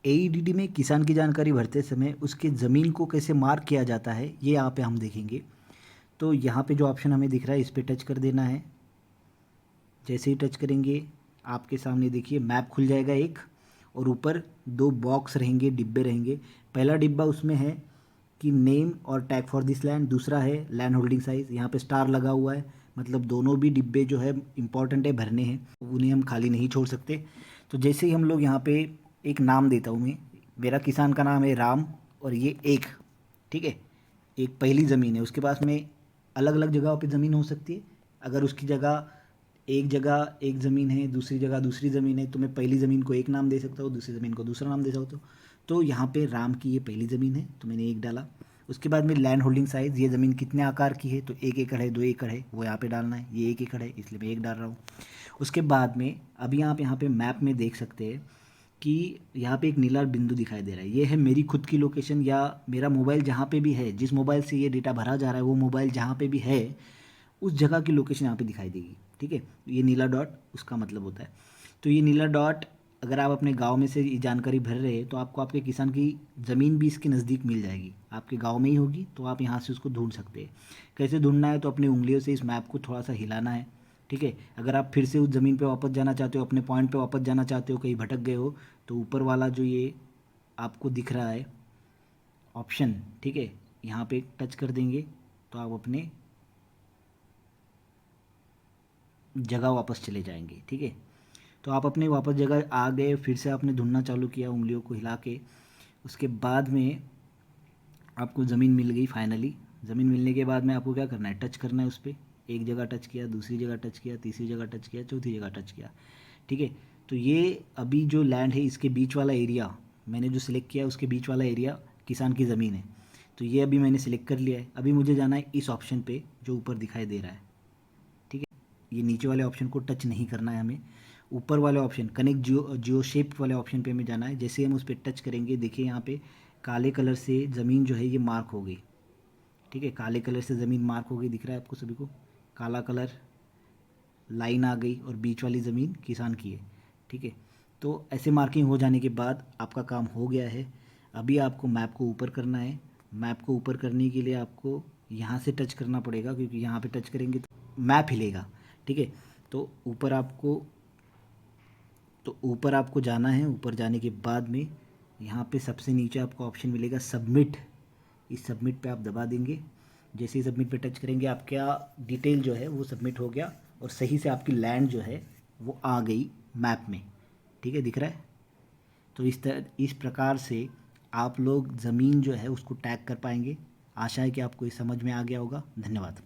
एईडीडी में किसान की जानकारी भरते समय उसके ज़मीन को कैसे मार्क किया जाता है, ये यहाँ पे हम देखेंगे। तो यहाँ पे जो ऑप्शन हमें दिख रहा है इस पे टच कर देना है। जैसे ही टच करेंगे आपके सामने देखिए मैप खुल जाएगा एक, और ऊपर दो बॉक्स रहेंगे, डिब्बे रहेंगे। पहला डिब्बा उसमें है कि नेम और टैग फॉर दिस लैंड, दूसरा है लैंड होल्डिंग साइज़। यहाँ पे स्टार लगा हुआ है, मतलब दोनों भी डिब्बे जो है इंपॉर्टेंट है, भरने हैं, उन्हें हम खाली नहीं छोड़ सकते। तो जैसे ही हम लोग यहाँ पे एक नाम देता हूँ मैं, मेरा किसान का नाम है राम, और ये एक, ठीक है, एक पहली ज़मीन है। उसके पास में अलग अलग जगहों पे ज़मीन हो सकती है। अगर उसकी जगह एक ज़मीन है, दूसरी जगह दूसरी ज़मीन है, तो मैं पहली ज़मीन को एक नाम दे सकता हूँ, दूसरी ज़मीन को दूसरा नाम दे सकता हूँ। तो यहाँ पे राम की ये पहली ज़मीन है, तो मैंने एक डाला। उसके बाद में लैंड होल्डिंग साइज़, ये ज़मीन कितने आकार की है, तो 1 एकड़ है, 2 एकड़ है, वो यहाँ पे डालना है। ये 1 एकड़ है इसलिए मैं एक डाल रहा हूँ। उसके बाद में अभी आप यहाँ पे मैप में देख सकते हैं कि यहाँ पे एक नीला बिंदु दिखाई दे रहा है। ये है मेरी खुद की लोकेशन, या मेरा मोबाइल जहाँ पे भी है, जिस मोबाइल से ये डेटा भरा जा रहा है वो मोबाइल जहाँ पे भी है उस जगह की लोकेशन यहाँ पे दिखाई देगी। ठीक है, ये नीला डॉट उसका मतलब होता है। तो ये नीला डॉट, अगर आप अपने गांव में से ये जानकारी भर रहे हैं तो आपको आपके किसान की ज़मीन भी इसके नज़दीक मिल जाएगी, आपके गांव में ही होगी, तो आप यहाँ से उसको ढूंढ सकते हैं। कैसे ढूंढना है, तो अपनी उंगलियों से इस मैप को थोड़ा सा हिलाना है। ठीक है, अगर आप फिर से उस ज़मीन पे वापस जाना चाहते हो, अपने पॉइंट पे वापस जाना चाहते हो, कहीं भटक गए हो, तो ऊपर वाला जो ये आपको दिख रहा है ऑप्शन, ठीक है, यहाँ पे टच कर देंगे तो आप अपने जगह वापस चले जाएंगे। ठीक है, तो आप अपने वापस जगह आ गए, फिर से आपने ढूंढना चालू किया उंगलियों को हिला के। उसके बाद में आपको ज़मीन मिल गई फाइनली। ज़मीन मिलने के बाद में आपको क्या करना है, टच करना है उस पर। एक जगह टच किया, दूसरी जगह टच किया, तीसरी जगह टच किया, चौथी जगह टच किया। ठीक है, तो ये अभी जो लैंड है इसके बीच वाला एरिया मैंने जो सिलेक्ट किया है, उसके बीच वाला एरिया किसान की ज़मीन है। तो ये अभी मैंने सिलेक्ट कर लिया है। अभी मुझे जाना है इस ऑप्शन पे जो ऊपर दिखाई दे रहा है। ठीक है, ये नीचे वाले ऑप्शन को टच नहीं करना है हमें, ऊपर वाले ऑप्शन कनेक्ट जियो शेप वाले ऑप्शन पे हमें जाना है। जैसे हम उस पर टच करेंगे, देखिए यहाँ पे काले कलर से ज़मीन जो है ये मार्क हो गई। ठीक है, काले कलर से ज़मीन मार्क हो गई, दिख रहा है आपको सभी को, काला कलर लाइन आ गई, और बीच वाली ज़मीन किसान की है। ठीक है, तो ऐसे मार्किंग हो जाने के बाद आपका काम हो गया है। अभी आपको मैप को ऊपर करना है। मैप को ऊपर करने के लिए आपको यहाँ से टच करना पड़ेगा, क्योंकि यहाँ पे टच करेंगे तो मैप हिलेगा। ठीक है, तो ऊपर आपको जाना है। ऊपर जाने के बाद में यहाँ पे सबसे नीचे आपको ऑप्शन मिलेगा सबमिट। इस सबमिट पे आप दबा देंगे। जैसे ही सबमिट पे टच करेंगे आपका डिटेल जो है वो सबमिट हो गया, और सही से आपकी लैंड जो है वो आ गई मैप में। ठीक है, दिख रहा है। तो इस प्रकार से आप लोग ज़मीन जो है उसको टैग कर पाएंगे। आशा है कि आपको ये समझ में आ गया होगा। धन्यवाद।